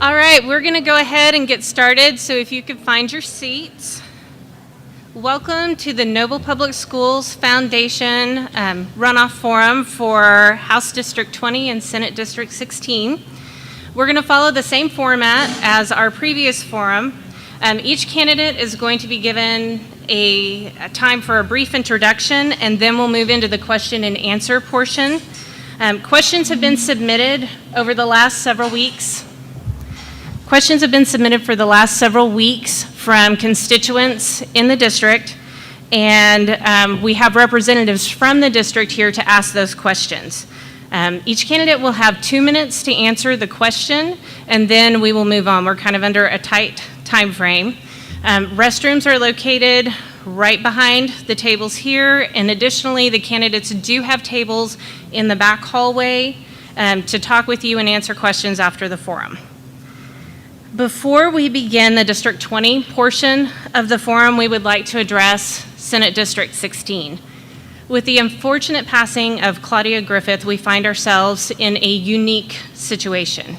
All right, we're going to go ahead and get started, so if you could find your seats. Welcome to the Noble Public Schools Foundation Runoff Forum for House District 20 and Senate District 16. We're going to follow the same format as our previous forum. Each candidate is going to be given a time for a brief introduction, and then we'll move into the question and answer portion. Questions have been submitted over the last several weeks. Questions have been submitted for the last several weeks from constituents in the district, and we have representatives from the district here to ask those questions. Each candidate will have 2 minutes to answer the question, and then we will move on. We're kind of under a tight time frame. Restrooms are located right behind the tables here, and additionally, the candidates do have tables in the back hallway to talk with you and answer questions after the forum. Before we begin the District 20 portion of the forum, we would like to address Senate District 16. With the unfortunate passing of Claudia Griffith, we find ourselves in a unique situation.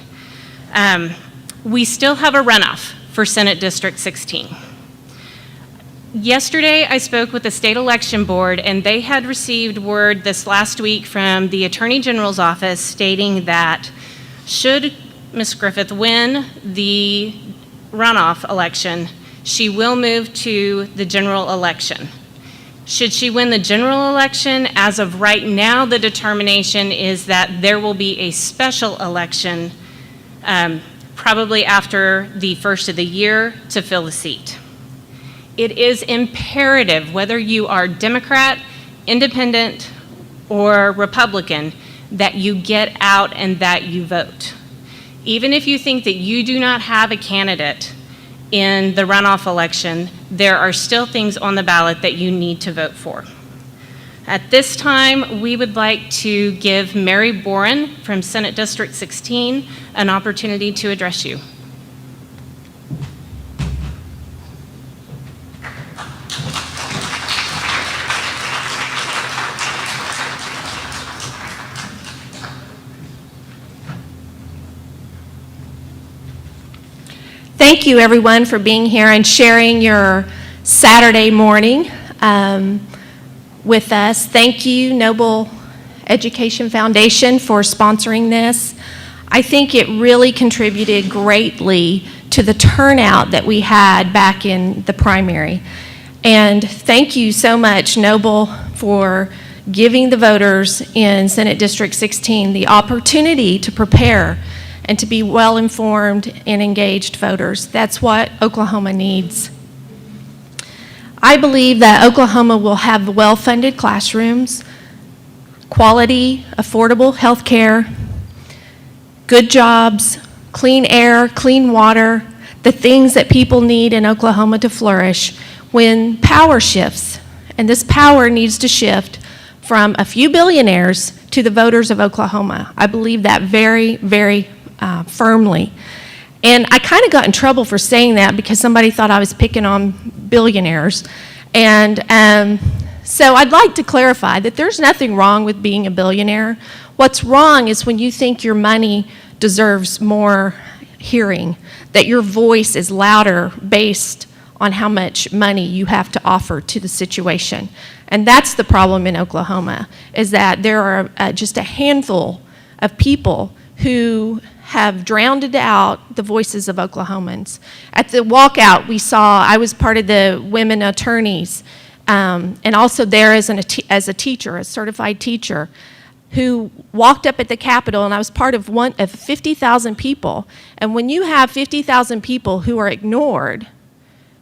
We still have a runoff for Senate District 16. Yesterday, I spoke with the State Election Board, and they had received word this last week from the Attorney General's office stating that should Ms. Griffith win the runoff election, she will move to the general election. Should she win the general election, as of right now, the determination is that there will be a special election probably after the first of the year to fill the seat. It is imperative, whether you are Democrat, Independent, or Republican, that you get out and that you vote. Even if you think that you do not have a candidate in the runoff election, there are still things on the ballot that you need to vote for. At this time, we would like to give Mary Boren from Senate District 16 an opportunity to address you. Thank you, everyone, for being here and sharing your Saturday morning with us. Thank you, Noble Education Foundation, for sponsoring this. I think it really contributed greatly to the turnout that we had back in the primary. And thank you so much, Noble, for giving the voters in Senate District 16 the opportunity to prepare and to be well-informed and engaged voters. That's what Oklahoma needs. I believe that Oklahoma will have well-funded classrooms, quality, affordable health care, good jobs, clean air, clean water, the things that people need in Oklahoma to flourish when power shifts. And this power needs to shift from a few billionaires to the voters of Oklahoma. I believe that very, very firmly. And I kind of got in trouble for saying that because somebody thought I was picking on billionaires. And so I'd like to clarify that there's nothing wrong with being a billionaire. What's wrong is when you think your money deserves more hearing, that your voice is louder based on how much money you have to offer to the situation. And that's the problem in Oklahoma, is that there are just a handful of people who have drowned out the voices of Oklahomans. At the walkout, I was part of the women attorneys, and also there as a teacher, a certified teacher, who walked up at the Capitol, and I was part of 50,000 people. And when you have 50,000 people who are ignored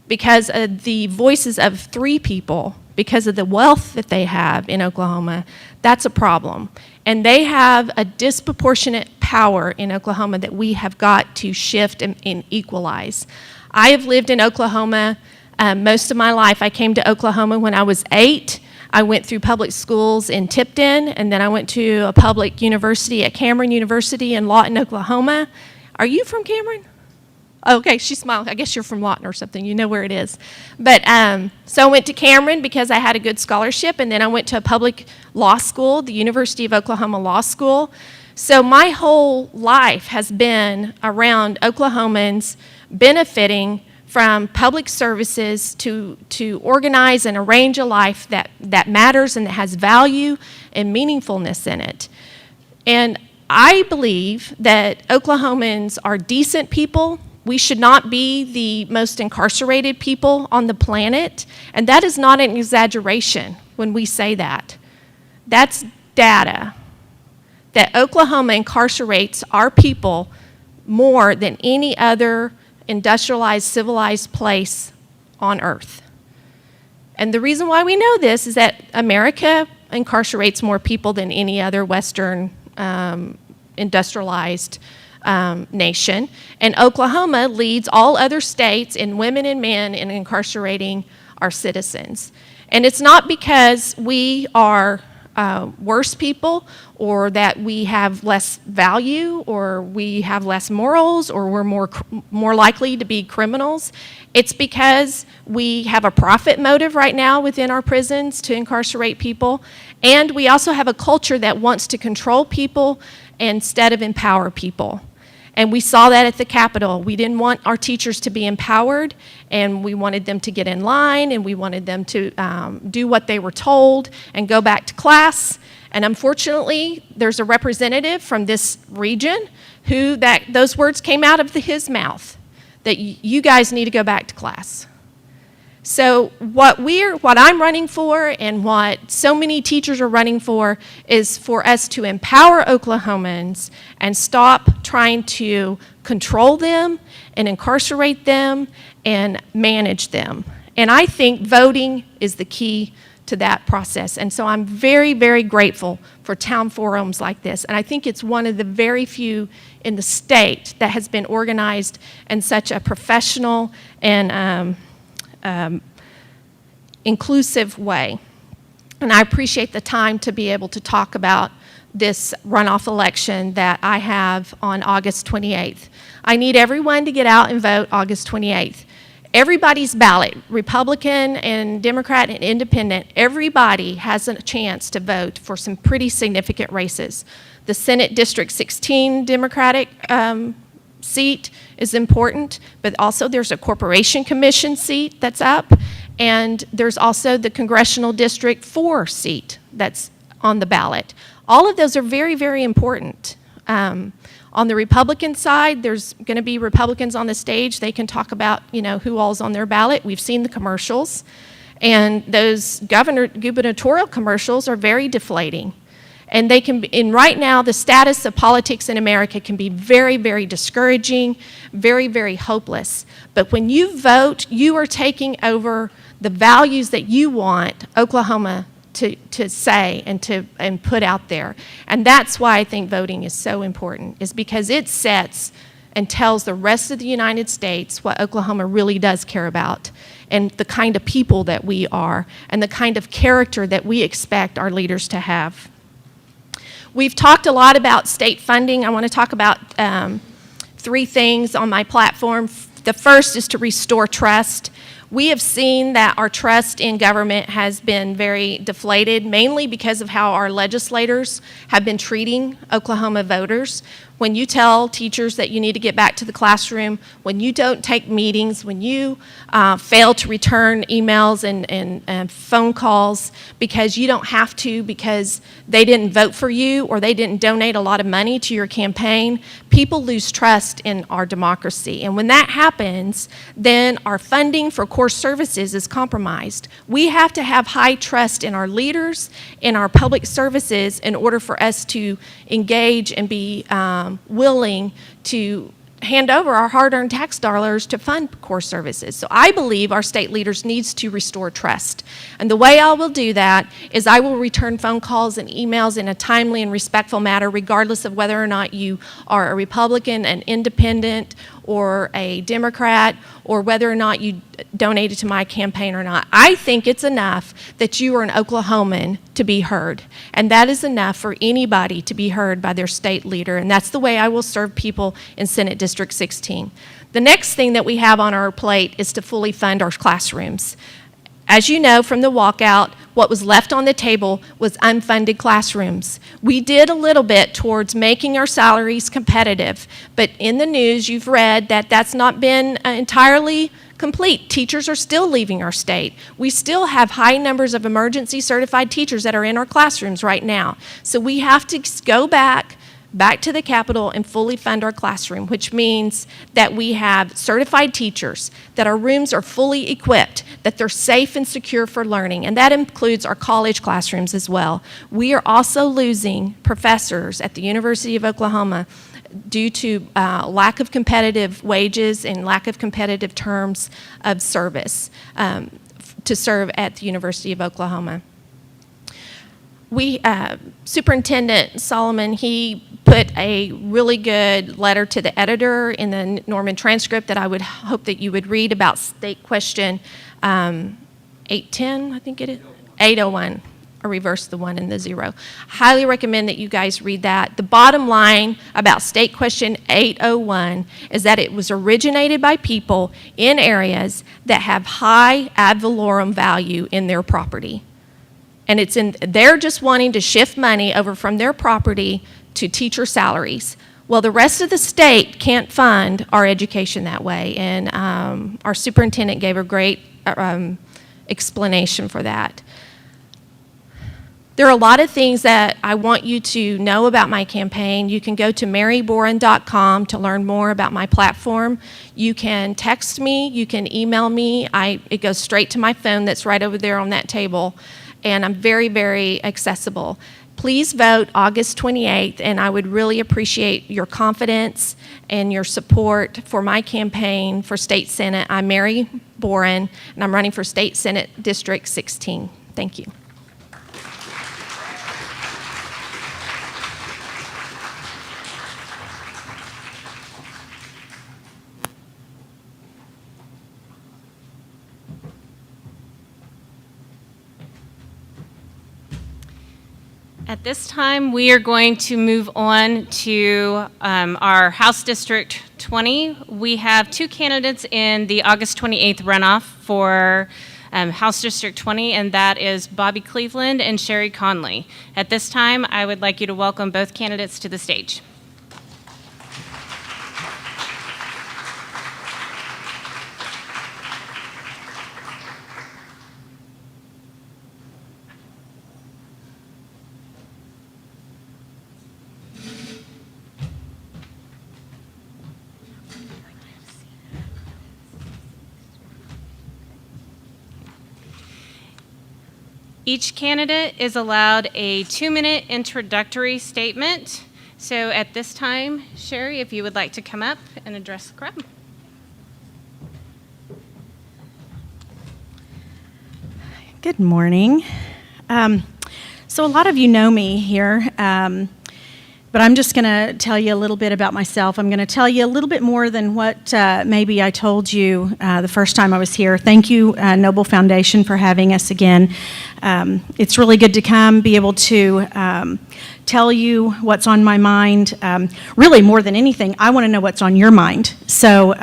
because of the voices of 3 people, because of the wealth that they have in Oklahoma, that's a problem. And they have a disproportionate power in Oklahoma that we have got to shift and equalize. I have lived in Oklahoma most of my life. I came to Oklahoma when I was 8. I went through public schools in Tipton, and then I went to a public university at Cameron University in Lawton, Oklahoma. Are you from Cameron? Okay, she smiled. I guess you're from Lawton or something. You know where it is. But so I went to Cameron because I had a good scholarship, and then I went to a public law school, the University of Oklahoma Law School. So my whole life has been around Oklahomans benefiting from public services to organize and arrange a life that matters and that has value and meaningfulness in it. And I believe that Oklahomans are decent people. We should not be the most incarcerated people on the planet, and that is not an exaggeration when we say that. That's data, that Oklahoma incarcerates our people more than any other industrialized, civilized place on earth. And the reason why we know this is that America incarcerates more people than any other Western industrialized nation, and Oklahoma leads all other states in women and men in incarcerating our citizens. And it's not because we are worse people, or that we have less value, or we have less morals, or we're more likely to be criminals. It's because we have a profit motive right now within our prisons to incarcerate people, and we also have a culture that wants to control people instead of empower people. And we saw that at the Capitol. We didn't want our teachers to be empowered, and we wanted them to get in line, and we wanted them to do what they were told and go back to class. And unfortunately, there's a representative from this region who those words came out of his mouth, that you guys need to go back to class. So what I'm running for, and what so many teachers are running for, is for us to empower Oklahomans and stop trying to control them and incarcerate them and manage them. And I think voting is the key to that process. And so I'm very, very grateful for town forums like this. And I think it's one of the very few in the state that has been organized in such a professional and inclusive way. And I appreciate the time to be able to talk about this runoff election that I have on August 28th. I need everyone to get out and vote August 28th. Everybody's ballot, Republican and Democrat and Independent, everybody has a chance to vote for some pretty significant races. The Senate District 16 Democratic seat is important, but also there's a Corporation Commission seat that's up, and there's also the Congressional District 4 seat that's on the ballot. All of those are very, very important. On the Republican side, there's going to be Republicans on the stage. They can talk about, who all's on their ballot. We've seen the commercials, and those gubernatorial commercials are very deflating. And right now, the status of politics in America can be very, very discouraging, very, very hopeless. But when you vote, you are taking over the values that you want Oklahoma to say and put out there. And that's why I think voting is so important, is because it sets and tells the rest of the United States what Oklahoma really does care about, and the kind of people that we are, and the kind of character that we expect our leaders to have. We've talked a lot about state funding. I want to talk about 3 things on my platform. The first is to restore trust. We have seen that our trust in government has been very deflated, mainly because of how our legislators have been treating Oklahoma voters. When you tell teachers that you need to get back to the classroom, when you don't take meetings, when you fail to return emails and phone calls because you don't have to, because they didn't vote for you or they didn't donate a lot of money to your campaign, people lose trust in our democracy. And when that happens, then our funding for core services is compromised. We have to have high trust in our leaders, in our public services, in order for us to engage and be willing to hand over our hard-earned tax dollars to fund core services. So I believe our state leaders needs to restore trust. And the way I will do that is I will return phone calls and emails in a timely and respectful manner, regardless of whether or not you are a Republican, an Independent, or a Democrat, or whether or not you donated to my campaign or not. I think it's enough that you are an Oklahoman to be heard. And that is enough for anybody to be heard by their state leader. And that's the way I will serve people in Senate District 16. The next thing that we have on our plate is to fully fund our classrooms. As you know from the walkout, What was left on the table was unfunded classrooms. We did a little bit towards making our salaries competitive, but in the news you've read that that's not been entirely complete. Teachers are still leaving our state. We still have high numbers of emergency certified teachers that are in our classrooms right now. So we have to go back to the Capitol and fully fund our classroom, which means that we have certified teachers, that our rooms are fully equipped, that they're safe and secure for learning, and that includes our college classrooms as well. We are also losing professors at the University of Oklahoma due to lack of competitive wages and lack of competitive terms of service to serve at the University of Oklahoma. Superintendent Solomon, he put a really good letter to the editor in the Norman transcript that I would hope that you would read about state question 810, I think it is, 801. Or reverse the 1 and the 0. Highly recommend that you guys read that. The bottom line about State Question 801 is that it was originated by people in areas that have high ad valorem value in their property. And they're just wanting to shift money over from their property to teacher salaries. Well, the rest of the state can't fund our education that way, and our superintendent gave a great explanation for that. There are a lot of things that I want you to know about my campaign. You can go to maryboren.com to learn more about my platform. You can text me, you can email me. It goes straight to my phone that's right over there on that table, and I'm very, very accessible. Please vote August 28th, and I would really appreciate your confidence and your support for my campaign for State Senate. I'm Mary Boren, and I'm running for State Senate District 16. Thank you. At this time, we are going to move on to our House District 20. We have two candidates in the August 28th runoff for House District 20, and that is Bobby Cleveland and Sherry Conley. At this time, I would like you to welcome both candidates to the stage. Each candidate is allowed a 2-minute introductory statement. So at this time, Sherry, if you would like to come up and address the crowd. Good morning. So a lot of you know me here, but I'm just going to tell you a little bit about myself. I'm going to tell you a little bit more than what maybe I told you the first time I was here. Thank you, Noble Foundation, for having us again. It's really good to come, be able to tell you what's on my mind. Really, more than anything, I want to know what's on your mind. So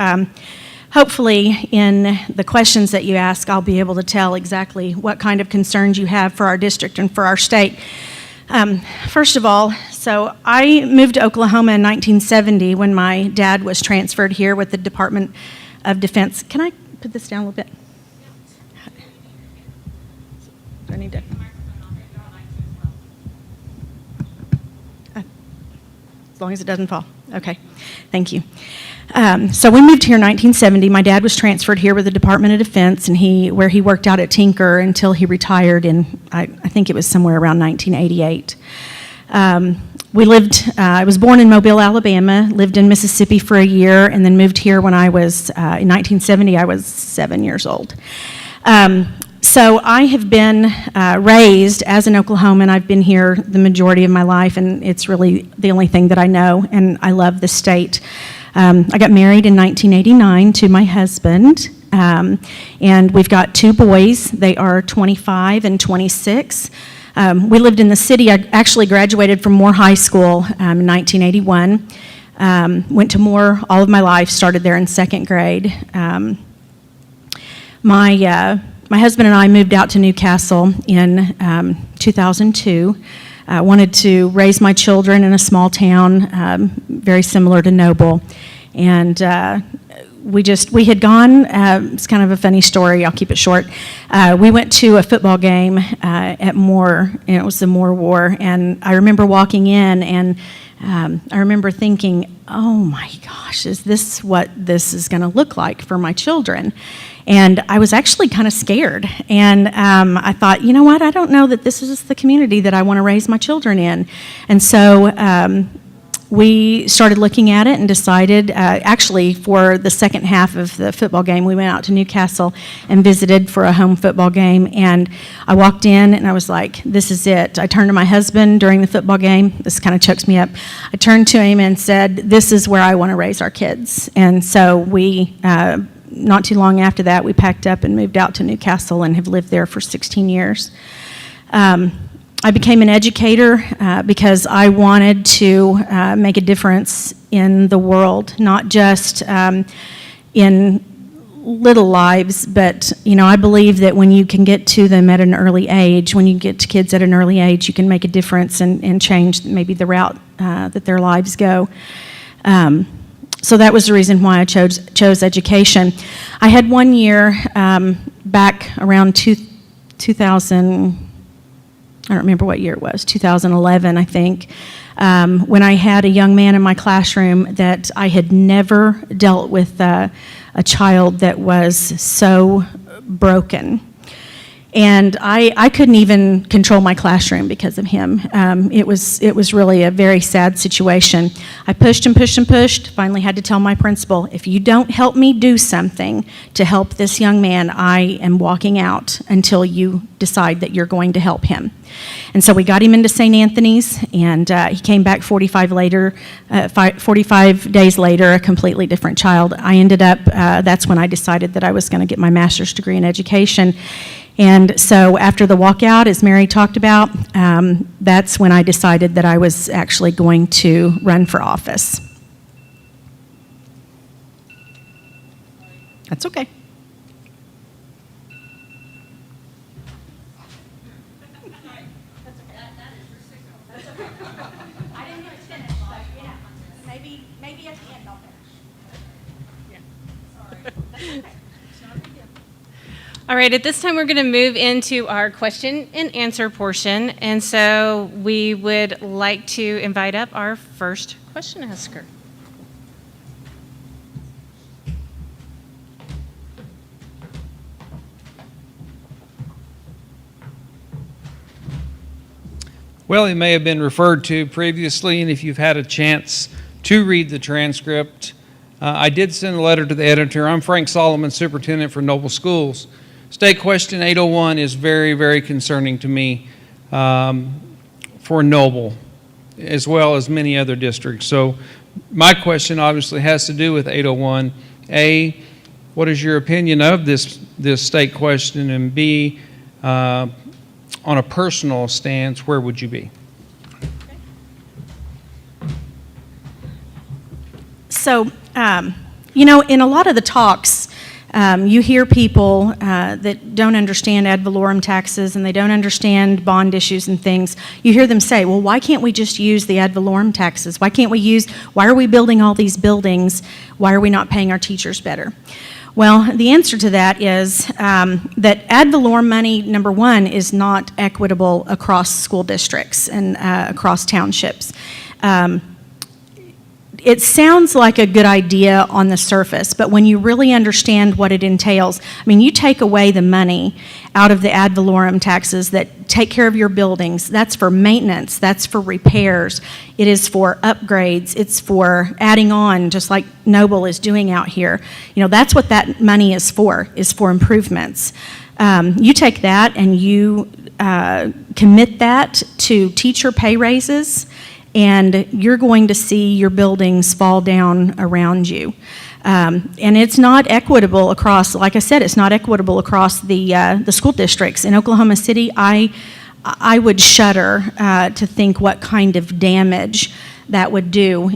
hopefully, in the questions that you ask, I'll be able to tell exactly what kind of concerns you have for our district and for our state. First of all, so I moved to Oklahoma in 1970 when my dad was transferred here with the Department of Defense. Can I put this down a little bit? Do I need to? As long as it doesn't fall. Okay, thank you. So we moved here in 1970. My dad was transferred here with the Department of Defense, and where he worked out at Tinker until he retired in, I think it was somewhere around 1988. I was born in Mobile, Alabama, lived in Mississippi for a year, and then moved here when I was, in 1970, I was 7 years old. So I have been raised as an Oklahoman. I've been here the majority of my life, and it's really the only thing that I know, and I love the state. I got married in 1989 to my husband, and we've got 2 boys. They are 25 and 26. We lived in the city. I actually graduated from Moore High School in 1981. Went to Moore all of my life, started there in 2nd grade. My my husband and I moved out to Newcastle in 2002. I wanted to raise my children in a small town, very similar to Noble. And we had gone, it's kind of a funny story, I'll keep it short. We went to a football game at Moore, and it was the Moore War, and I remember walking in, and I remember thinking, oh my gosh, is this what this is going to look like for my children? And I was actually kind of scared, and I thought, you know what, I don't know that this is the community that I want to raise my children in. And so we started looking at it and decided, actually for the second half of the football game, we went out to Newcastle and visited for a home football game, and I walked in and I was like, this is it. I turned to my husband during the football game. This kind of chokes me up. I turned to him and said, this is where I want to raise our kids. And so we, not too long after that, we packed up and moved out to Newcastle and have lived there for 16 years. I became an educator because I wanted to make a difference in the world, not just in little lives, but I believe that when you can get to them at an early age, when you get to kids at an early age, you can make a difference and change maybe the route that their lives go. So that was the reason why I chose education. I had one year back around 2000. I don't remember what year it was, 2011, I think, when I had a young man in my classroom that I had never dealt with a child that was so broken. And I couldn't even control my classroom because of him. It was really a very sad situation. I pushed and pushed and pushed, finally had to tell my principal, if you don't help me do something to help this young man, I am walking out until you decide that you're going to help him. And so we got him into St. Anthony's, and he came back 45 days later, a completely different child. I ended up, that's when I decided that I was going to get my master's degree in education. And so after the walkout, as Mary talked about, that's when I decided that I was actually going to run for office. That's okay. Maybe at the end I'll finish. Yeah. Sorry. All right, at this time, we're going to move into our question and answer portion. And so we would like to invite up our first question asker. Well, it may have been referred to previously, and if you've had a chance to read the transcript, I did send a letter to the editor. I'm Frank Solomon, Superintendent for Noble Schools. State Question 801 is very, very concerning to me for Noble, as well as many other districts. So my question obviously has to do with 801. A, what is your opinion of this state question? And B, on a personal stance, where would you be? So, in a lot of the talks, you hear people that don't understand ad valorem taxes and they don't understand bond issues and things. You hear them say, well, why can't we just use the ad valorem taxes? Why are we building all these buildings? Why are we not paying our teachers better? Well, the answer to that is that ad valorem money, number one, is not equitable across school districts and across townships. It sounds like a good idea on the surface, but when you really understand what it entails, you take away the money out of the ad valorem taxes that take care of your buildings. That's for maintenance. That's for repairs. It is for upgrades. It's for adding on, just like Noble is doing out here. That's what that money is for improvements. You take that and you commit that to teacher pay raises, and you're going to see your buildings fall down around you. And it's not equitable across, like I said, it's not equitable across the school districts. In Oklahoma City, I would shudder to think what kind of damage that would do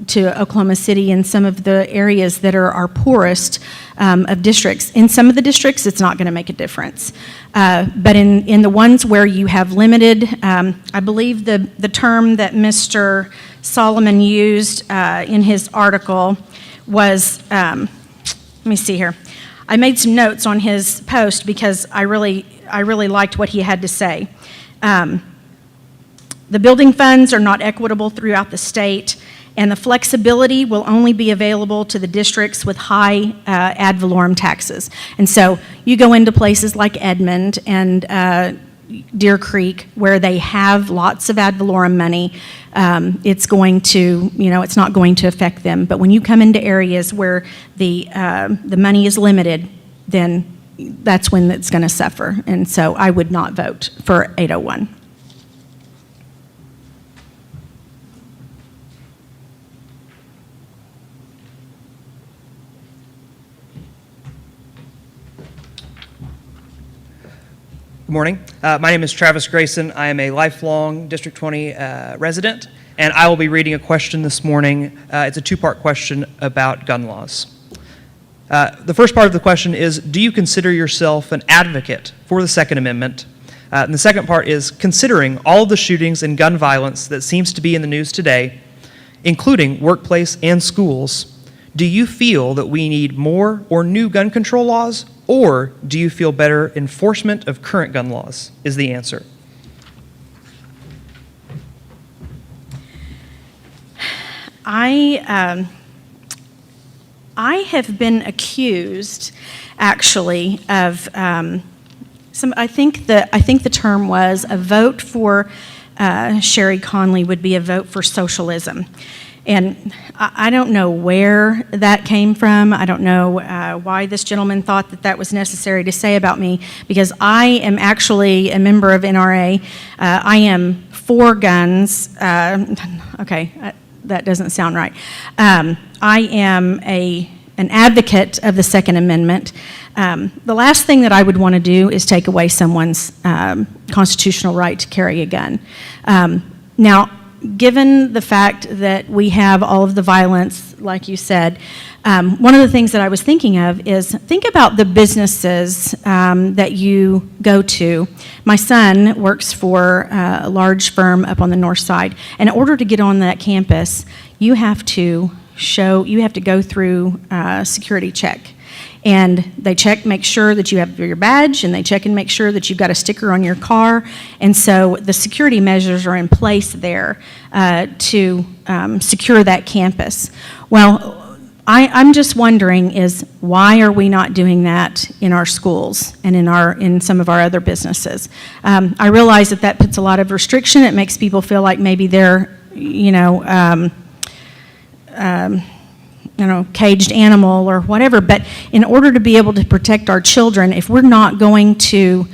to Oklahoma City in some of the areas that are our poorest of districts. In some of the districts, it's not going to make a difference. But in the ones where you have limited, I believe the term that Mr. Solomon used in his article was, let me see here. I made some notes on his post because I really liked what he had to say. The building funds are not equitable throughout the state, and the flexibility will only be available to the districts with high ad valorem taxes. And so you go into places like Edmond and Deer Creek, where they have lots of ad valorem money, it's going to, it's not going to affect them. But when you come into areas where the money is limited, then that's when it's going to suffer. And so I would not vote for 801. Good morning. My name is Travis Grayson. I am a lifelong District 20 resident, and I will be reading a question this morning. It's a two-part question about gun laws. The first part of the question is, do you consider yourself an advocate for the Second Amendment? And the second part is, considering all of the shootings and gun violence that seems to be in the news today, including workplace and schools, do you feel that we need more or new gun control laws, or do you feel better enforcement of current gun laws is the answer? I have been accused, actually, of some. I think the term was a vote for Sherry Conley would be a vote for socialism. And I don't know where that came from. I don't know why this gentleman thought that was necessary to say about me, because I am actually a member of NRA. I am for guns. Okay, that doesn't sound right. I am an advocate of the Second Amendment. The last thing that I would want to do is take away someone's constitutional right to carry a gun. Now, given the fact that we have all of the violence, like you said, one of the things that I was thinking of is think about the businesses that you go to. My son works for a large firm up on the north side, and in order to get on that campus, you have to go through a security check. And they check, make sure that you have your badge, and they check and make sure that you've got a sticker on your car. And so the security measures are in place there to secure that campus. Well, I'm just wondering is why are we not doing that in our schools and in some of our other businesses? I realize that puts a lot of restriction. It makes people feel like maybe they're, caged animal or whatever, but in order to be able to protect our children, if we're not going to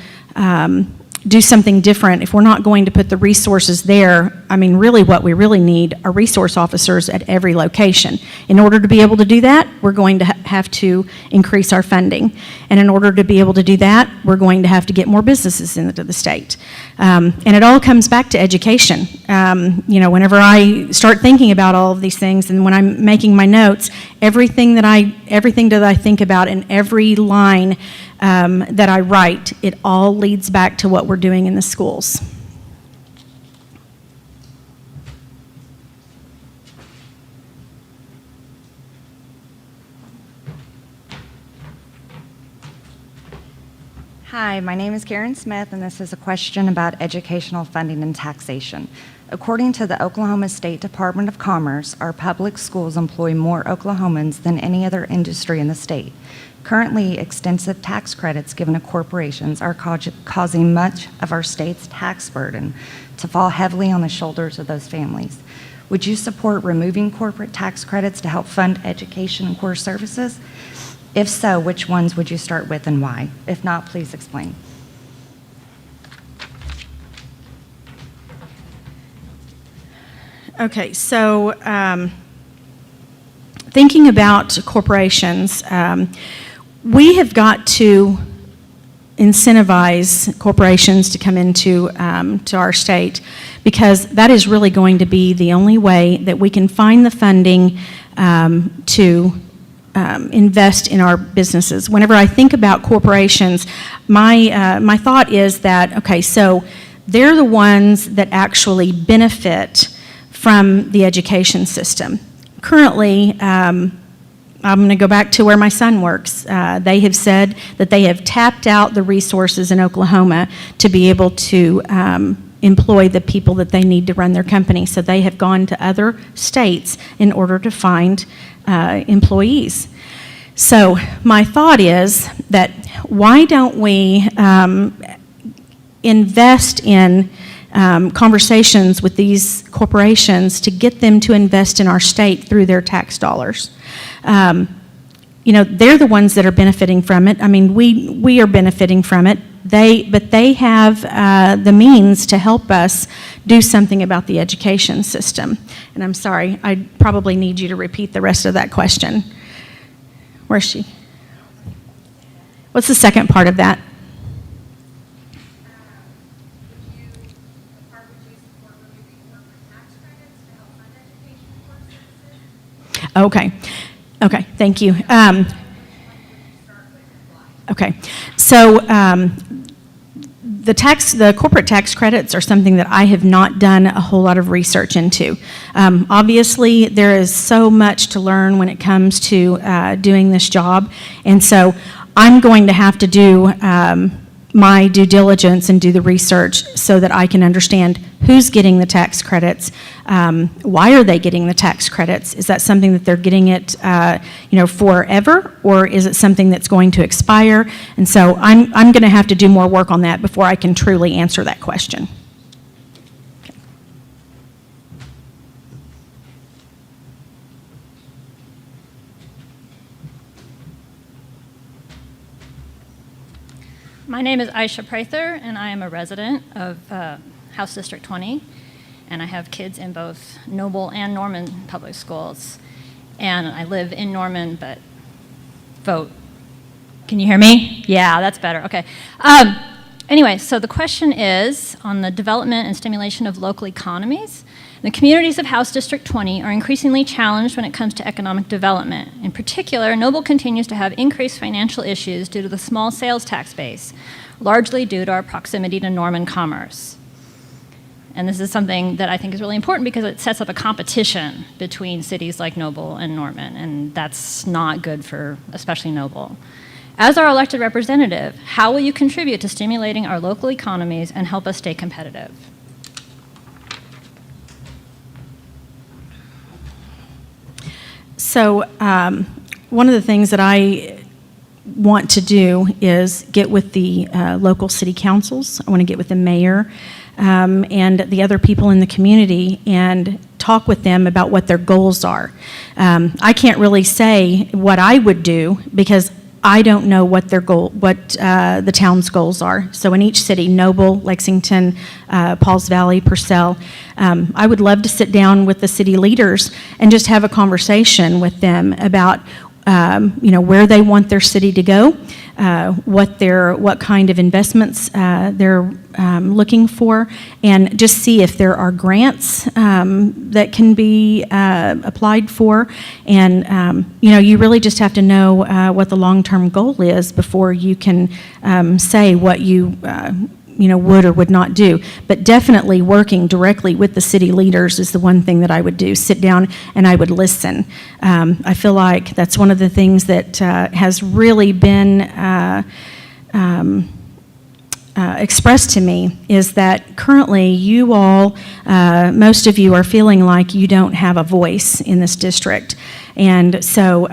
do something different, if we're not going to put the resources there, I mean, really what we really need are resource officers at every location. In order to be able to do that, we're going to have to increase our funding. And in order to be able to do that, we're going to have to get more businesses into the state. And it all comes back to education. Whenever I start thinking about all of these things and when I'm making my notes, everything that I think about in every line that I write, it all leads back to what we're doing in the schools. Hi, my name is Karen Smith, and this is a question about educational funding and taxation. According to the Oklahoma State Department of Commerce, our public schools employ more Oklahomans than any other industry in the state. Currently, extensive tax credits given to corporations are causing much of our state's tax burden to fall heavily on the shoulders of those families. Would you support removing corporate tax credits to help fund education and core services? If so, which ones would you start with and why? If not, please explain. Okay, so thinking about corporations, we have got to incentivize corporations to come into to our state, because that is really going to be the only way that we can find the funding to invest in our businesses. Whenever I think about corporations, my thought is that, okay, so they're the ones that actually benefit from the education system. Currently, I'm going to go back to where my son works. They have said that they have tapped out the resources in Oklahoma to be able to employ the people that they need to run their company. So they have gone to other states in order to find employees. So my thought is that why don't we invest in conversations with these corporations to get them to invest in our state through their tax dollars? You know, they're the ones that are benefiting from it. I mean, we are benefiting from it. But they have the means to help us do something about the education system. And I'm sorry, I probably need you to repeat the rest of that question. Where's she? What's the second part of that? Okay. Okay, thank you. Okay, so the corporate tax credits are something that I have not done a whole lot of research into. Obviously, there is so much to learn when it comes to doing this job, and so I'm going to have to do my due diligence and do the research so that I can understand who's getting the tax credits, why are they getting the tax credits? Is that something that they're getting it, forever, or is it something that's going to expire? And so I'm going to have to do more work on that before I can truly answer that question. My name is Aisha Prather, and I am a resident of House District 20, and I have kids in both Noble and Norman public schools. And I live in Norman, but vote. Can you hear me? Yeah, that's better. Okay. Anyway, so the question is on the development and stimulation of local economies. The communities of House District 20 are increasingly challenged when it comes to economic development. In particular, Noble continues to have increased financial issues due to the small sales tax base, largely due to our proximity to Norman commerce. And this is something that I think is really important because it sets up a competition between cities like Noble and Norman, and that's not good for especially Noble. As our elected representative, how will you contribute to stimulating our local economies and help us stay competitive? So one of the things that I want to do is get with the local city councils. I want to get with the mayor and the other people in the community and talk with them about what their goals are. I can't really say what I would do because I don't know what the town's goals are. So in each city, Noble, Lexington, Pauls Valley, Purcell, I would love to sit down with the city leaders and just have a conversation with them about where they want their city to go, what kind of investments they're looking for, and just see if there are grants that can be applied for. And you really just have to know what the long-term goal is before you can say what you would or would not do. But definitely working directly with the city leaders is the one thing that I would do. Sit down and I would listen. I feel like that's one of the things that has really been expressed to me is that currently you all, most of you are feeling like you don't have a voice in this district. And so,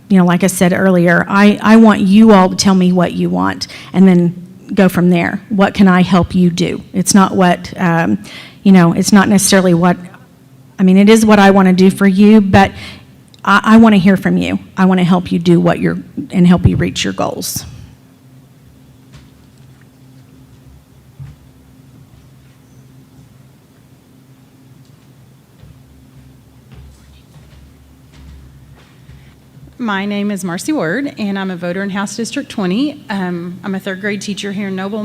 like I said earlier, I want you all to tell me what you want and then go from there. What can I help you do? It's not what, it's not necessarily what, it is what I want to do for you, but I want to hear from you. I want to help you do and help you reach your goals. My name is Marcy Word, and I'm a voter in House District 20. I'm a third grade teacher here in Noble.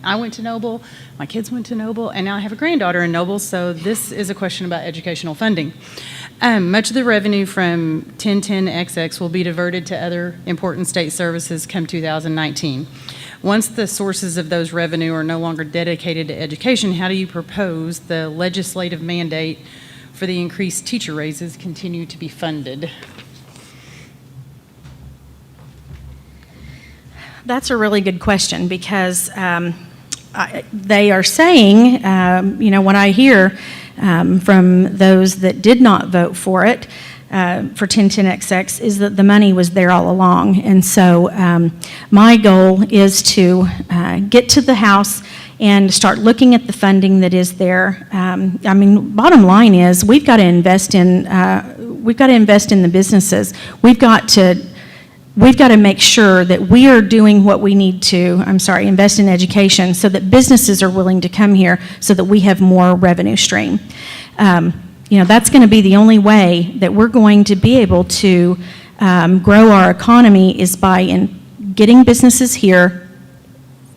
I went to Noble, my kids went to Noble, and now I have a granddaughter in Noble, so this is a question about educational funding. Much of the revenue from 1010XX will be diverted to other important state services come 2019. Once the sources of those revenue are no longer dedicated to education, how do you propose the legislative mandate for the increased teacher raises continue to be funded? That's a really good question because they are saying, what I hear from those that did not vote for it, for 1010XX, is that the money was there all along. And so my goal is to get to the House and start looking at the funding that is there. Bottom line is we've got to invest in the businesses. We've got to make sure that we are doing what we need to, invest in education so that businesses are willing to come here so that we have more revenue stream. That's going to be the only way that we're going to be able to grow our economy is by getting businesses here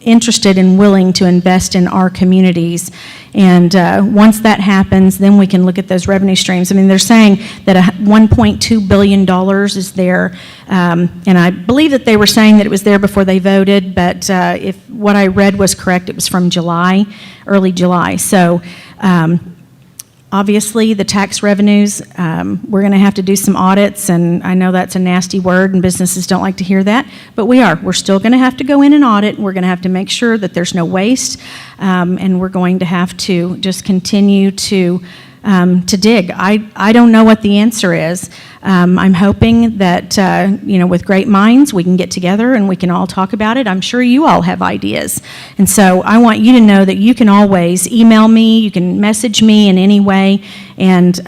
interested and willing to invest in our communities. And once that happens, then we can look at those revenue streams. They're saying that $1.2 billion is there, and I believe that they were saying that it was there before they voted, but if what I read was correct, it was from July, early July. So obviously, the tax revenues, we're going to have to do some audits, and I know that's a nasty word, and businesses don't like to hear that, but we're still going to have to go in and audit, and we're going to have to make sure that there's no waste, and we're going to have to just continue to dig. I don't know what the answer is. I'm hoping that, with great minds, we can get together and we can all talk about it. I'm sure you all have ideas. And so I want you to know that you can always email me, you can message me in any way, and,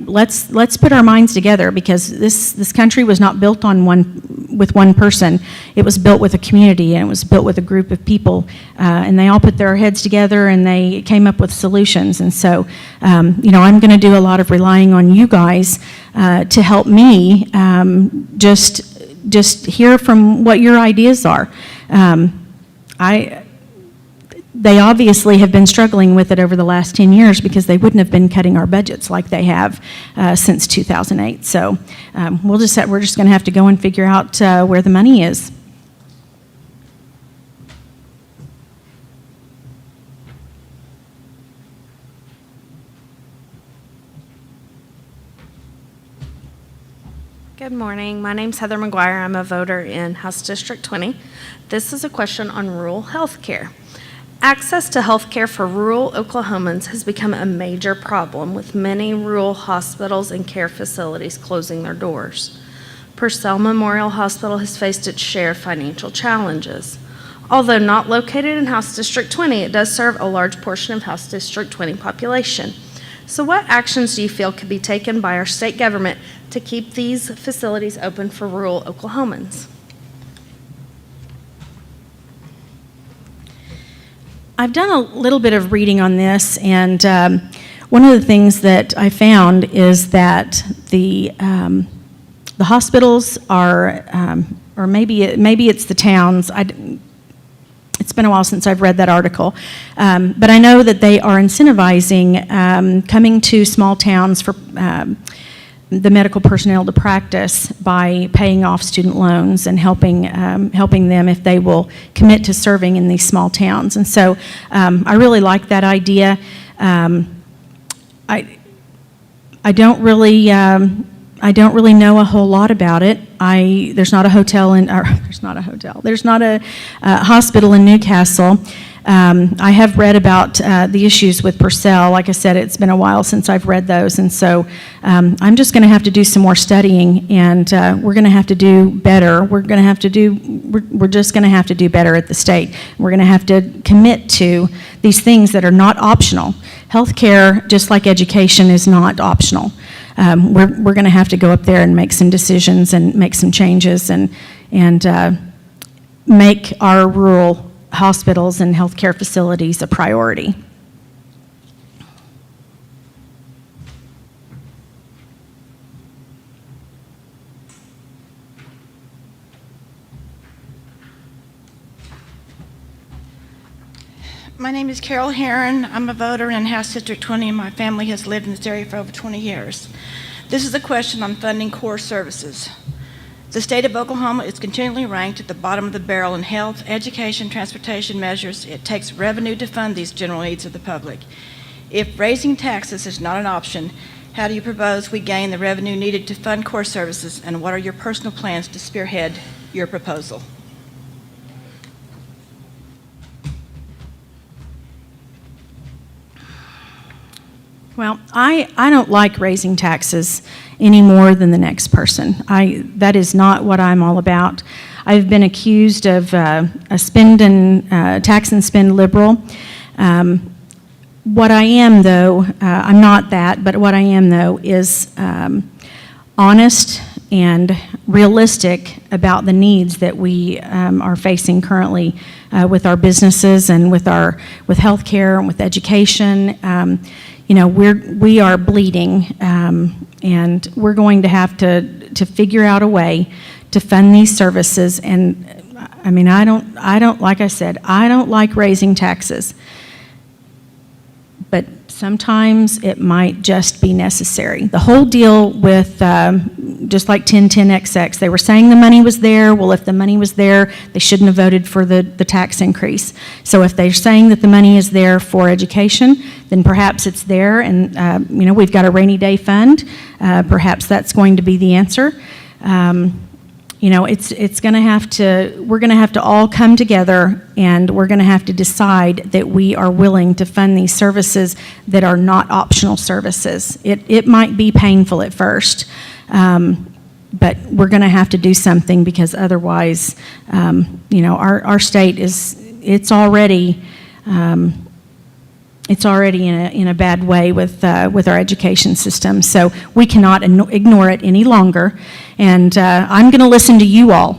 let's put our minds together because this country was not built with one person. It was built with a community, and it was built with a group of people, and they all put their heads together and they came up with solutions. And so, I'm going to do a lot of relying on you guys to help me just hear from what your ideas are. They obviously have been struggling with it over the last 10 years because they wouldn't have been cutting our budgets like they have since 2008. So we're just going to have to go and figure out where the money is. Good morning. My name's Heather McGuire. I'm a voter in House District 20. This is a question on rural health care. Access to health care for rural Oklahomans has become a major problem, with many rural hospitals and care facilities closing their doors. Purcell Memorial Hospital has faced its share of financial challenges. Although not located in House District 20, it does serve a large portion of House District 20 population. So what actions do you feel could be taken by our state government to keep these facilities open for rural Oklahomans? I've done a little bit of reading on this, and one of the things that I found is that the hospitals are, or maybe it's the towns. It's been a while since I've read that article, but I know that they are incentivizing coming to small towns for the medical personnel to practice by paying off student loans and helping them if they will commit to serving in these small towns. And so I really like that idea. I don't really know a whole lot about it. There's not a hospital in Newcastle. I have read about the issues with Purcell. Like I said, it's been a while since I've read those, and so I'm just going to have to do some more studying, and we're going to have to do better. We're just going to have to do better at the state. We're going to have to commit to these things that are not optional. Healthcare, just like education, is not optional. We're going to have to go up there and make some decisions and make some changes and make our rural hospitals and healthcare facilities a priority. My name is Carol Heron. I'm a voter in House District 20, and my family has lived in this area for over 20 years. This is a question on funding core services. The state of Oklahoma is continually ranked at the bottom of the barrel in health, education, transportation measures. It takes revenue to fund these general needs of the public. If raising taxes is not an option, how do you propose we gain the revenue needed to fund core services, and what are your personal plans to spearhead your proposal? Well, I don't like raising taxes any more than the next person. That is not what I'm all about. I've been accused of a tax and spend liberal. What I am, though, I'm not that, but what I am, though, is honest and realistic about the needs that we are facing currently with our businesses and with healthcare and with education. We are bleeding, and we're going to have to figure out a way to fund these services. And I mean, I don't, like I said, I don't like raising taxes, but sometimes it might just be necessary. The whole deal with, just like 1010XX, they were saying the money was there. Well, if the money was there, they shouldn't have voted for the tax increase. So if they're saying that the money is there for education, then perhaps it's there, and we've got a rainy day fund. Perhaps that's going to be the answer. It's going to have to, we're going to have to all come together, and we're going to have to decide that we are willing to fund these services that are not optional services. It might be painful at first, but we're going to have to do something, because otherwise, our state it's already in a bad way with our education system. So we cannot ignore it any longer. And I'm going to listen to you all.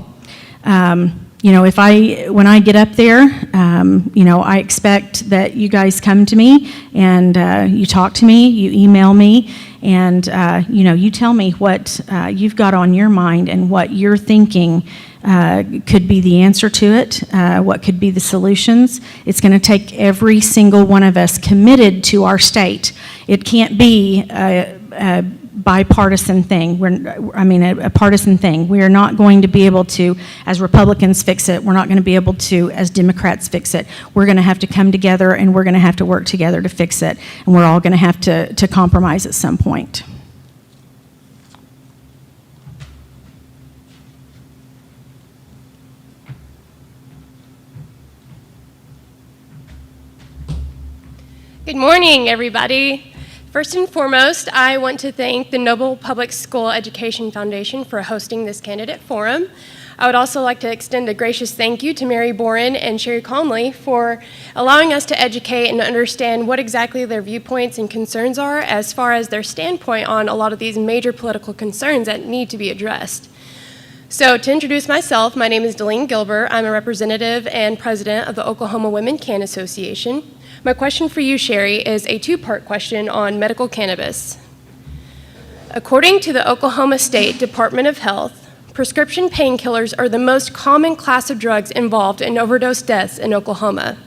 When I get up there, I expect that you guys come to me and you talk to me, you email me, and you tell me what you've got on your mind and what you're thinking could be the answer to it, what could be the solutions. It's going to take every single one of us committed to our state. It can't be a bipartisan thing. A partisan thing. We are not going to be able to, as Republicans, fix it. We're not going to be able to, as Democrats, fix it. We're going to have to come together, and we're going to have to work together to fix it. And we're all going to have to compromise at some point. Good morning, everybody. First and foremost, I want to thank the Noble Public School Education Foundation for hosting this candidate forum. I would also like to extend a gracious thank you to Mary Boren and Sherry Conley for allowing us to educate and understand what exactly their viewpoints and concerns are as far as their standpoint on a lot of these major political concerns that need to be addressed. So to introduce myself, my name is Delene Gilbert. I'm a representative and president of the Oklahoma Women Can Association. My question for you, Sherry, is a two-part question on medical cannabis. According to the Oklahoma State Department of Health, prescription painkillers are the most common class of drugs involved in overdose deaths in Oklahoma.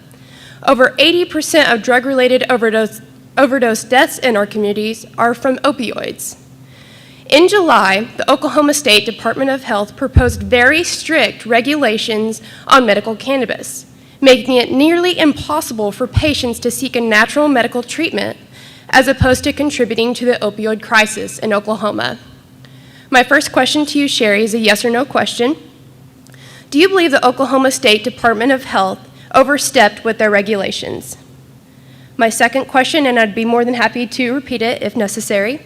Over 80% of drug-related overdose deaths in our communities are from opioids. In July, the Oklahoma State Department of Health proposed very strict regulations on medical cannabis, making it nearly impossible for patients to seek a natural medical treatment as opposed to contributing to the opioid crisis in Oklahoma. My first question to you, Sherry, is a yes or no question. Do you believe the Oklahoma State Department of Health overstepped with their regulations? My second question, and I'd be more than happy to repeat it if necessary,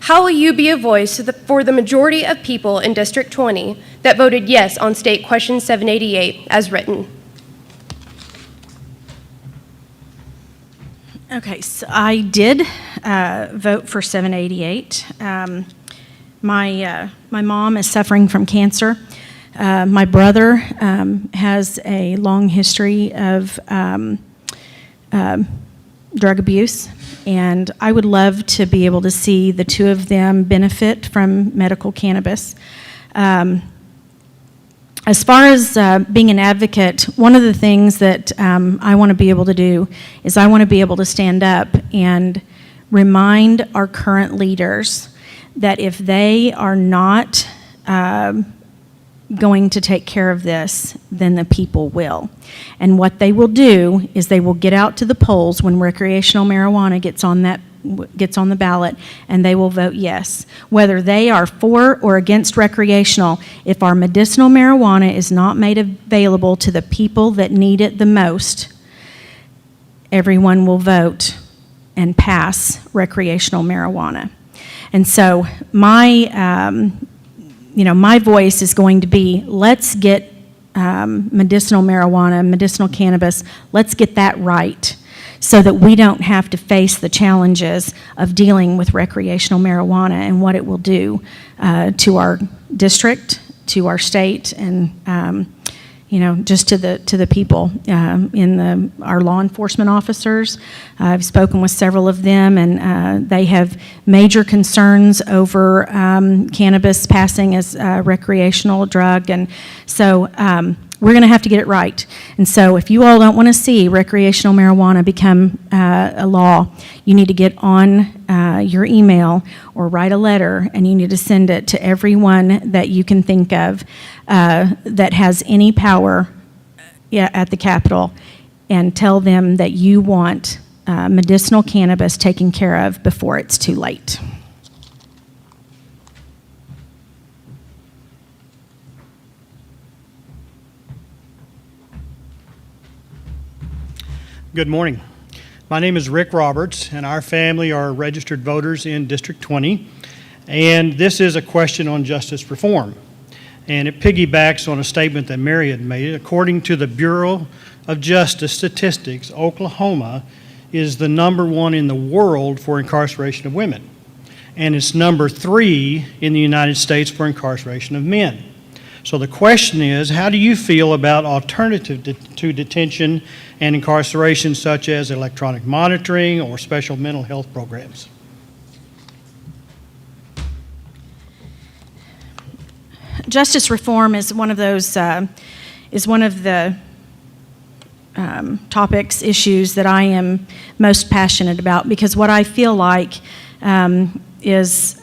how will you be a voice for the majority of people in District 20 that voted yes on State Question 788 as written? Okay, so I did vote for 788. My mom is suffering from cancer. My brother has a long history of drug abuse, and I would love to be able to see the two of them benefit from medical cannabis. as far as being an advocate, one of the things that I want to be able to do is I want to be able to stand up and remind our current leaders that if they are not going to take care of this, then the people will. And what they will do is they will get out to the polls when recreational marijuana gets on the ballot, and they will vote yes. Whether they are for or against recreational, if our medicinal marijuana is not made available to the people that need it the most, everyone will vote and pass recreational marijuana. And so my voice is going to be, let's get medicinal marijuana, medicinal cannabis, let's get that right so that we don't have to face the challenges of dealing with recreational marijuana and what it will do to our district, to our state, and just to the people our law enforcement officers. I've spoken with several of them, and they have major concerns over cannabis passing as a recreational drug, and so we're going to have to get it right. And so if you all don't want to see recreational marijuana become a law, you need to get on your email or write a letter, and you need to send it to everyone that you can think of that has any power at the Capitol, and tell them that you want medicinal cannabis taken care of before it's too late. Good morning. My name is Rick Roberts, and our family are registered voters in District 20. And this is a question on justice reform. And it piggybacks on a statement that Mary had made. According to the Bureau of Justice Statistics, Oklahoma is the #1 in the world for incarceration of women. And it's #3 in the United States for incarceration of men. So the question is, how do you feel about alternative to detention and incarceration, such as electronic monitoring or special mental health programs? Justice reform is one of those topics, issues that I am most passionate about, because what I feel like is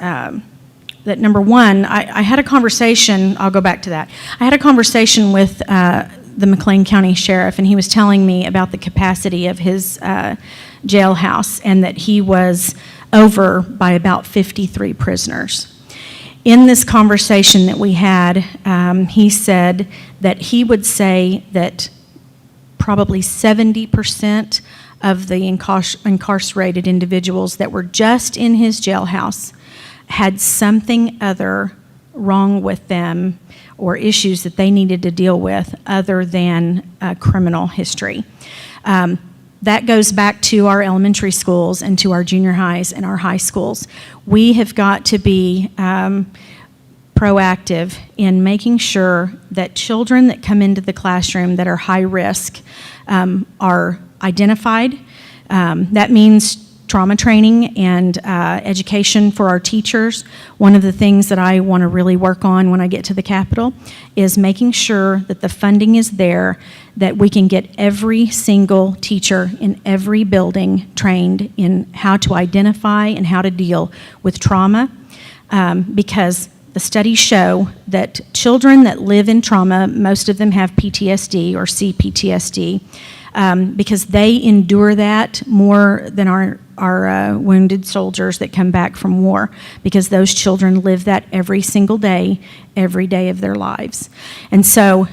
that, number one, I had a conversation, I'll go back to that. I had a conversation with the McLean County Sheriff, and he was telling me about the capacity of his jailhouse, and that he was over by about 53 prisoners. In this conversation that we had, he said that he would say that probably 70% of the incarcerated individuals that were just in his jailhouse had something other wrong with them or issues that they needed to deal with other than criminal history. That goes back to our elementary schools and to our junior highs and our high schools. We have got to be proactive in making sure that children that come into the classroom that are high risk are identified. That means trauma training and education for our teachers. One of the things that I want to really work on when I get to the Capitol is making sure that the funding is there, that we can get every single teacher in every building trained in how to identify and how to deal with trauma, because the studies show that children that live in trauma, most of them have PTSD or CPTSD, because they endure that more than our wounded soldiers that come back from war, because those children live that every single day, every day of their lives. And so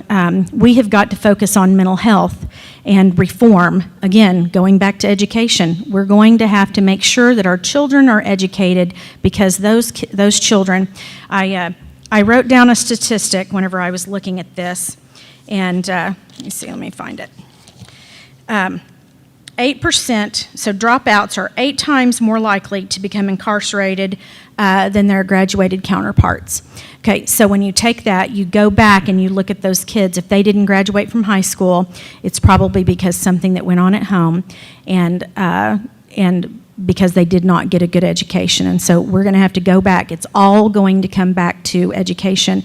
we have got to focus on mental health and reform. Again, going back to education, we're going to have to make sure that our children are educated, because those children, I wrote down a statistic whenever I was looking at this, and let me find it. 8%, so dropouts are 8 times more likely to become incarcerated than their graduated counterparts. Okay, so when you take that, you go back and you look at those kids. If they didn't graduate from high school, it's probably because something that went on at home, and because they did not get a good education. And so we're going to have to go back. It's all going to come back to education.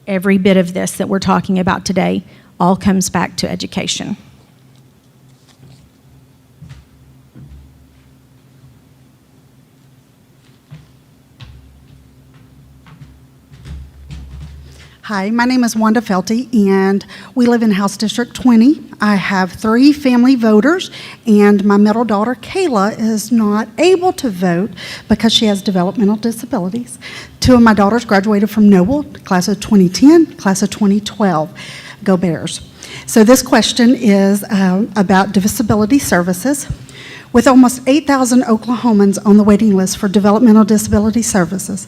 every bit of this that we're talking about today all comes back to education. Hi, my name is Wanda Felty, and we live in House District 20. I have 3 family voters, and my middle daughter, Kayla, is not able to vote because she has developmental disabilities. 2 of my daughters graduated from Noble, class of 2010, class of 2012. Go Bears. So this question is about disability services. With almost 8,000 Oklahomans on the waiting list for developmental disability services,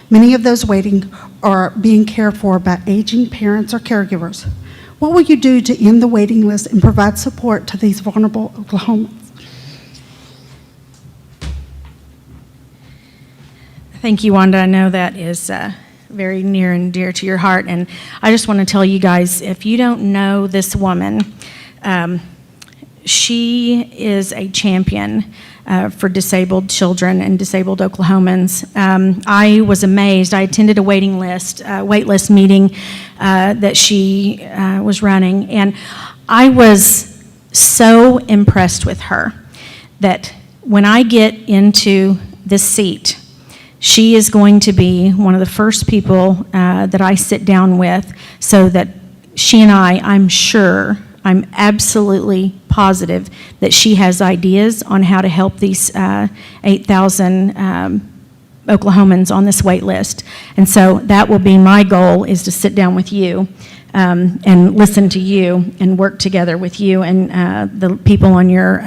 many of those waiting are being cared for by aging parents or caregivers. What will you do to end the waiting list and provide support to these vulnerable Oklahomans? Thank you, Wanda. I know that is very near and dear to your heart. And I just want to tell you guys, if you don't know this woman, she is a champion for disabled children and disabled Oklahomans. I was amazed. I attended a wait list meeting that she was running, and I was so impressed with her that when I get into this seat, she is going to be one of the first people that I sit down with, so that she and I'm absolutely positive that she has ideas on how to help these 8,000 Oklahomans on this wait list. And so that will be my goal, is to sit down with you and listen to you and work together with you and the people on your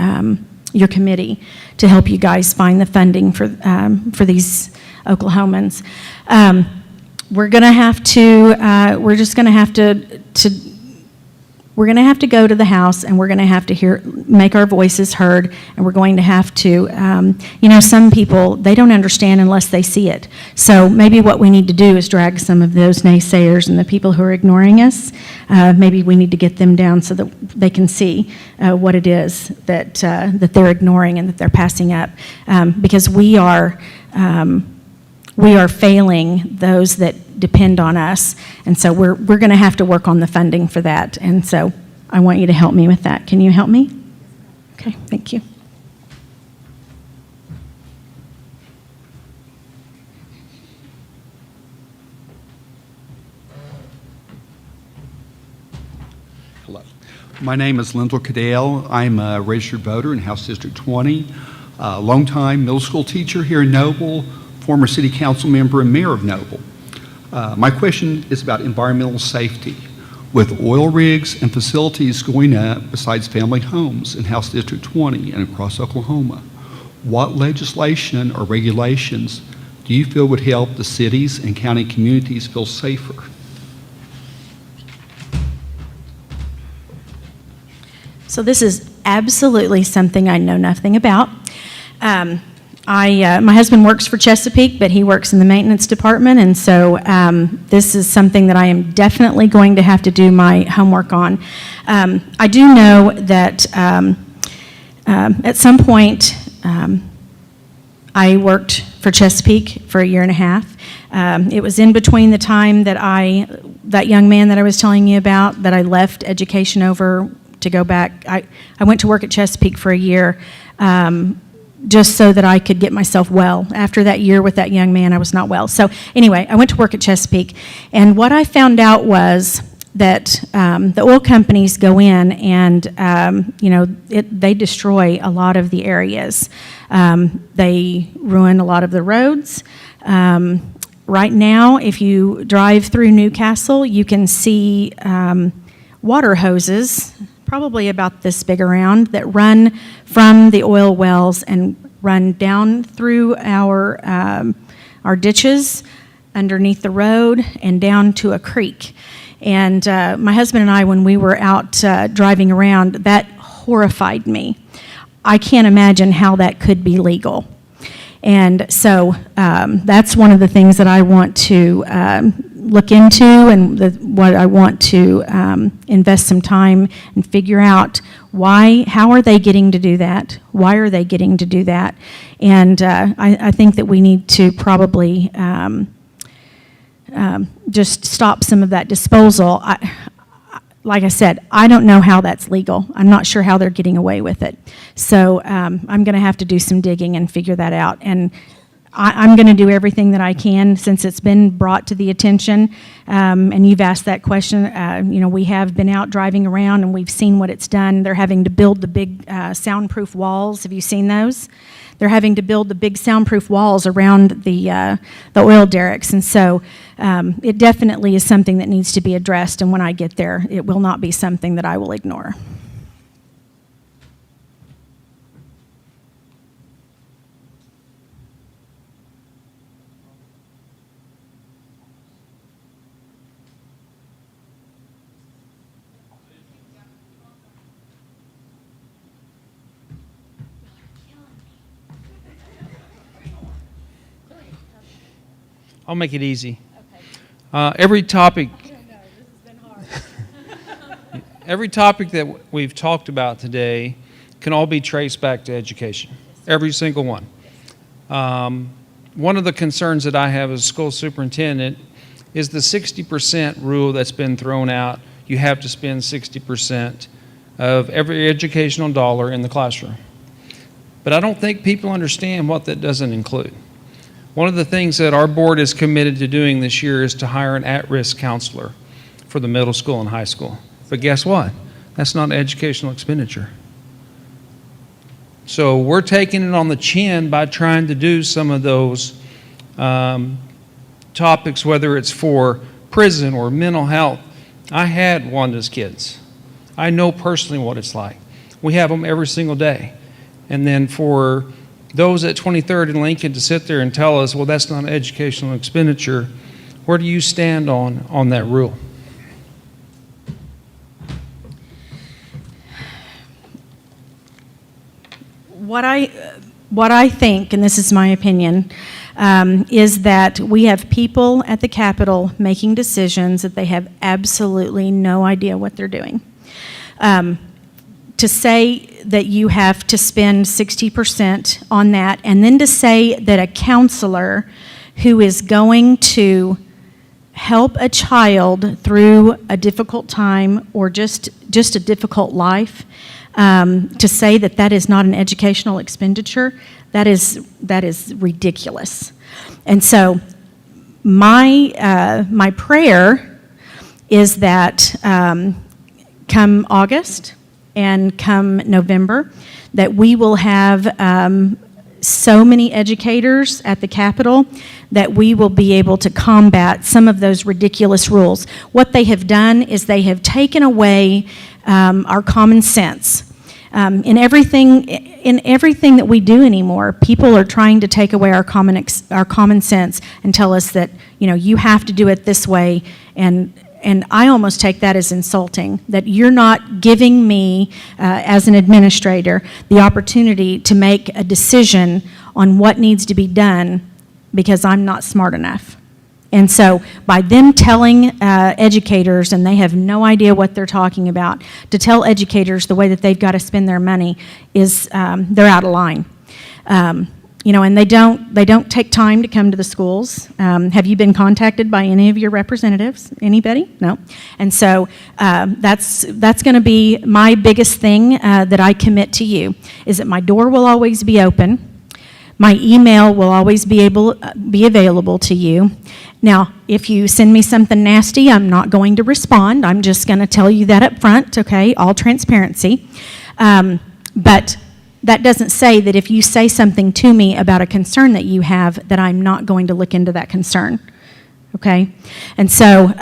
committee to help you guys find the funding for these Oklahomans. We're going to have to, we're going to have to go to the House, and we're going to have to make our voices heard, and we're going to have to, some people, they don't understand unless they see it. So maybe what we need to do is drag some of those naysayers and the people who are ignoring us, maybe we need to get them down so that they can see what it is that they're ignoring and that they're passing up, because we are failing those that depend on us, and so we're going to have to work on the funding for that, and so I want you to help me with that. Can you help me? Okay, thank you. Hello. My name is Lyndall Cadell. I'm a registered voter in House District 20, a longtime middle school teacher here in Noble, former city council member and mayor of Noble. My question is about environmental safety. With oil rigs and facilities going up besides family homes in House District 20 and across Oklahoma, what legislation or regulations do you feel would help the cities and county communities feel safer? So this is absolutely something I know nothing about. My husband works for Chesapeake, but he works in the maintenance department, and so this is something that I am definitely going to have to do my homework on. I do know that at some point I worked for Chesapeake for 1.5 years. It was in between the time that that young man that I was telling you about, that I left education over to go back. I went to work at Chesapeake for 1 year. Just so that I could get myself well. After that year with that young man, I was not well. So anyway, I went to work at Chesapeake, and what I found out was that the oil companies go in and, they destroy a lot of the areas. They ruin a lot of the roads. Right now, if you drive through Newcastle, you can see water hoses, probably about this big around, that run from the oil wells and run down through our ditches underneath the road and down to a creek. And my husband and I, when we were out driving around, that horrified me. I can't imagine how that could be legal. And so that's one of the things that I want to look into, and what I want to invest some time and figure out how are they getting to do that? Why are they getting to do that? And I think that we need to probably just stop some of that disposal. Like I said, I don't know how that's legal. I'm not sure how they're getting away with it. So I'm going to have to do some digging and figure that out. And I'm going to do everything that I can since it's been brought to the attention. And you've asked that question. We have been out driving around and we've seen what it's done. They're having to build the big soundproof walls. Have you seen those? They're having to build the big soundproof walls around the oil derricks. And so it definitely is something that needs to be addressed. And when I get there, it will not be something that I will ignore. I'll make it easy. Every topic that we've talked about today can all be traced back to education. Every single one. One of the concerns that I have as a school superintendent is the 60% rule that's been thrown out. You have to spend 60% of every educational dollar in the classroom. But I don't think people understand what that doesn't include. One of the things that our board is committed to doing this year is to hire an at-risk counselor for the middle school and high school. But guess what? That's not an educational expenditure. So we're taking it on the chin by trying to do some of those topics, whether it's for prison or mental health. I had Wanda's kids. I know personally what it's like. We have them every single day. And then for those at 23rd and Lincoln to sit there and tell us, well, that's not an educational expenditure, where do you stand on that rule? What I think, and this is my opinion, is that we have people at the Capitol making decisions that they have absolutely no idea what they're doing. To say that you have to spend 60% on that, and then to say that a counselor who is going to help a child through a difficult time or just a difficult life, to say that that is not an educational expenditure, that is ridiculous. And so my prayer is that come August and come November, that we will have so many educators at the Capitol that we will be able to combat some of those ridiculous rules. What they have done is they have taken away our common sense. In everything that we do anymore, people are trying to take away our common sense and tell us that, you have to do it this way, and I almost take that as insulting, that you're not giving me, as an administrator, the opportunity to make a decision on what needs to be done because I'm not smart enough. And so by them telling educators, and they have no idea what they're talking about, to tell educators the way that they've got to spend their money is, they're out of line. And they don't take time to come to the schools. Have you been contacted by any of your representatives? Anybody? No. And so that's going to be my biggest thing that I commit to you, is that my door will always be open. My email will always be available to you. Now, if you send me something nasty, I'm not going to respond. I'm just going to tell you that up front, okay? All transparency. But that doesn't say that if you say something to me about a concern that you have, that I'm not going to look into that concern, okay? And so,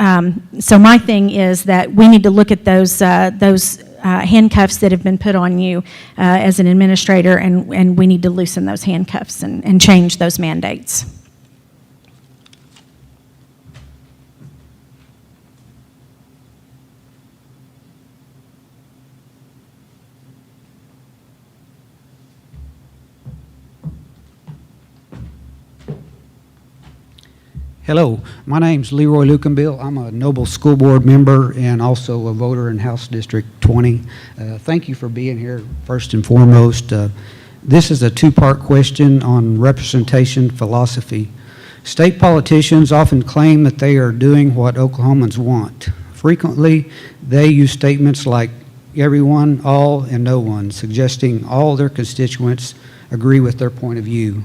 so my thing is that we need to look at those handcuffs that have been put on you as an administrator, and we need to loosen those handcuffs and change those mandates. Hello, my name's Leroy Lukenbill. I'm a Noble School Board member and also a voter in House District 20. Thank you for being here, first and foremost. This is a two-part question on representation philosophy. State politicians often claim that they are doing what Oklahomans want. Frequently, they use statements like everyone, all, and no one, suggesting all their constituents agree with their point of view.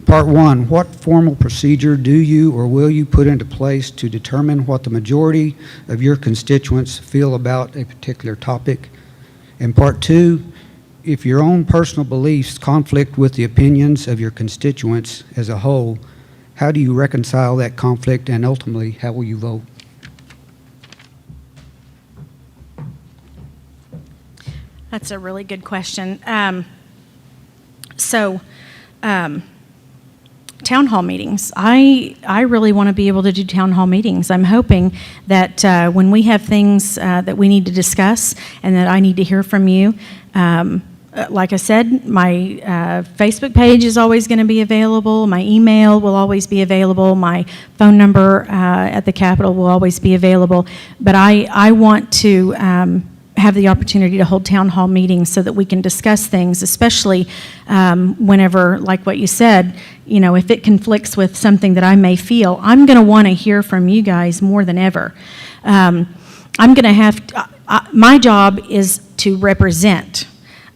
Part 1, what formal procedure do you or will you put into place to determine what the majority of your constituents feel about a particular topic? And Part 2, if your own personal beliefs conflict with the opinions of your constituents as a whole, how do you reconcile that conflict, and ultimately, how will you vote? That's a really good question. Town hall meetings. I really want to be able to do town hall meetings. I'm hoping that when we have things that we need to discuss and that I need to hear from you, like I said, my Facebook page is always going to be available. My email will always be available. My phone number at the Capitol will always be available. But I want to have the opportunity to hold town hall meetings so that we can discuss things, especially whenever, like what you said, you know, if it conflicts with something that I may feel, I'm going to want to hear from you guys more than ever. I'm going to have, my job is to represent,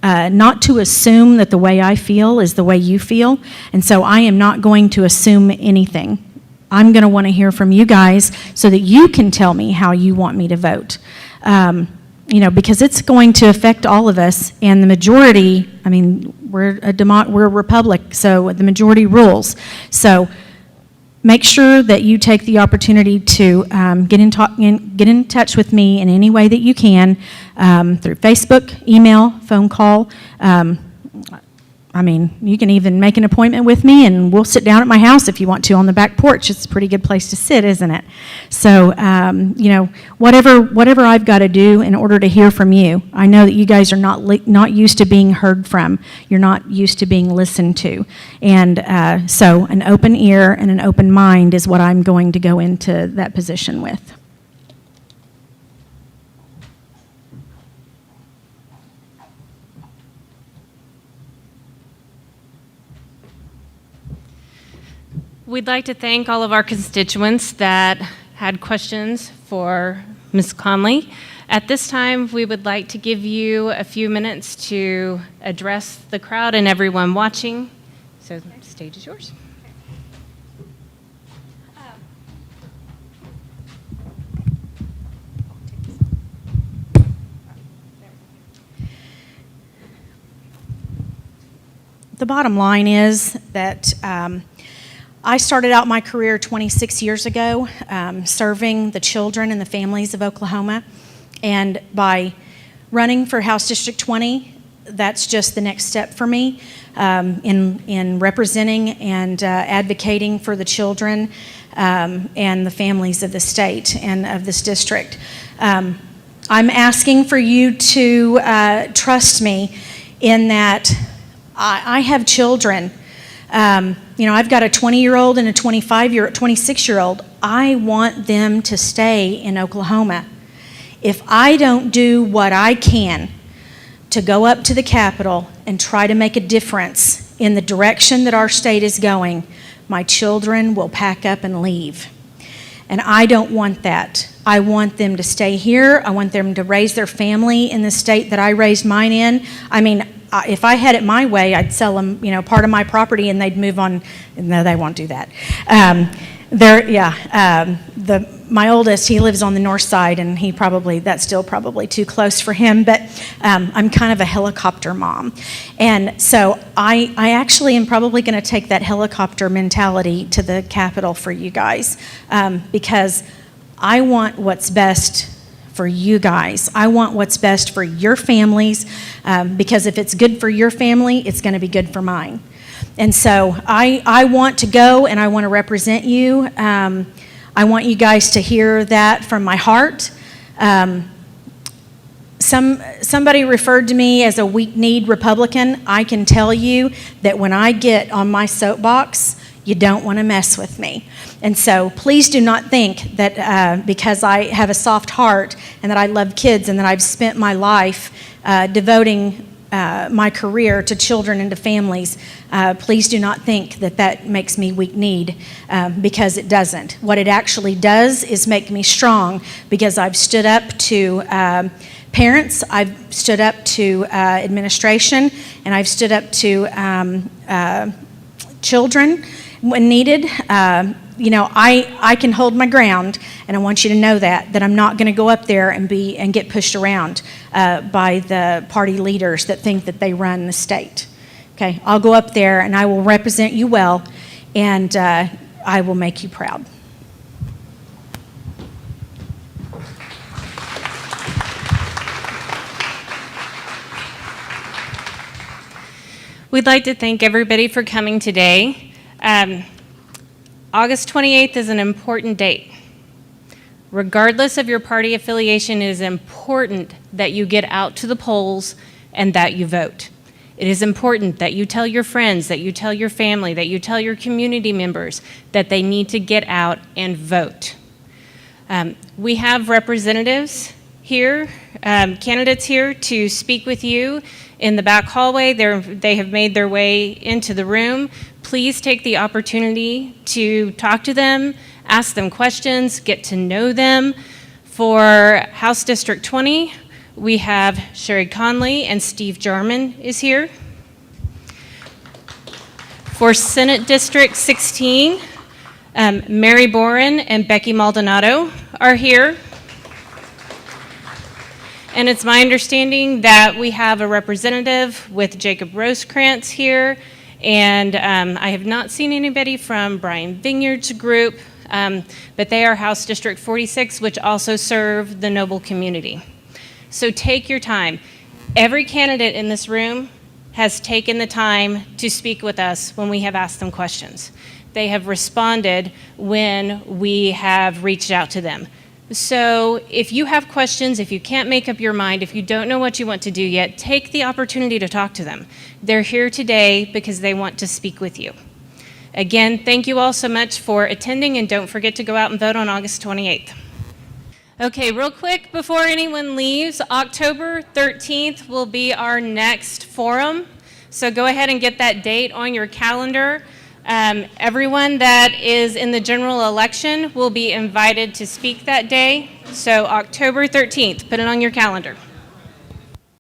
not to assume that the way I feel is the way you feel, and so I am not going to assume anything. I'm going to want to hear from you guys so that you can tell me how you want me to vote. You know, because it's going to affect all of us, and the majority, I mean, we're a republic, so the majority rules. So make sure that you take the opportunity to get in touch with me in any way that you can, through Facebook, email, phone call. I mean, you can even make an appointment with me, and we'll sit down at my house if you want to on the back porch. It's a pretty good place to sit, isn't it? So, you know, whatever I've got to do in order to hear from you. I know that you guys are not used to being heard from. You're not used to being listened to. And so an open ear and an open mind is what I'm going to go into that position with. We'd like to thank all of our constituents that had questions for Ms. Conley. At this time, we would like to give you a few minutes to address the crowd and everyone watching. So the stage is yours. The bottom line is that I started out my career 26 years ago serving the children and the families of Oklahoma, and by running for House District 20, that's just the next step for me in representing and advocating for the children and the families of the state and of this district. I'm asking for you to trust me in that I have children. You know, I've got a 20-year-old and a 26-year-old. I want them to stay in Oklahoma. If I don't do what I can to go up to the Capitol and try to make a difference in the direction that our state is going, my children will pack up and leave. And I don't want that. I want them to stay here. I want them to raise their family in the state that I raised mine in. I mean, if I had it my way, I'd sell them, you know, part of my property and they'd move on. No, they won't do that. My oldest, he lives on the north side, and that's still probably too close for him, but I'm kind of a helicopter mom. And so I actually am probably going to take that helicopter mentality to the Capitol for you guys, because I want what's best for you guys. I want what's best for your families, because if it's good for your family, it's going to be good for mine. And so I want to go and I want to represent you. I want you guys to hear that from my heart. Somebody referred to me as a weak-kneed Republican. I can tell you that when I get on my soapbox, you don't want to mess with me. And so please do not think that because I have a soft heart and that I love kids and that I've spent my life devoting my career to children and to families, please do not think that that makes me weak-kneed, because it doesn't. What it actually does is make me strong, because I've stood up to parents, I've stood up to administration, and I've stood up to children when needed. I can hold my ground, and I want you to know that I'm not going to go up there and get pushed around by the party leaders that think that they run the state. Okay, I'll go up there and I will represent you well, and I will make you proud. We'd like to thank everybody for coming today. August 28th is an important date. Regardless of your party affiliation, it is important that you get out to the polls and that you vote. It is important that you tell your friends, that you tell your family, that you tell your community members that they need to get out and vote. We have representatives here, candidates here to speak with you in the back hallway. They have made their way into the room. Please take the opportunity to talk to them, ask them questions, get to know them. For House District 20, we have Sherry Conley and Steve Jarman is here. For Senate District 16, Mary Boren and Becky Maldonado are here. And it's my understanding that we have a representative with Jacob Rosecrans here, and I have not seen anybody from Bryan Vineyard's group, but they are House District 46, which also serve the Noble community. So take your time. Every candidate in this room has taken the time to speak with us when we have asked them questions. They have responded when we have reached out to them. So if you have questions, if you can't make up your mind, if you don't know what you want to do yet, take the opportunity to talk to them. They're here today because they want to speak with you. Again, thank you all so much for attending, and don't forget to go out and vote on August 28th. Okay, real quick before anyone leaves, October 13th will be our next forum. So go ahead and get that date on your calendar. Everyone that is in the general election will be invited to speak that day. So October 13th, put it on your calendar.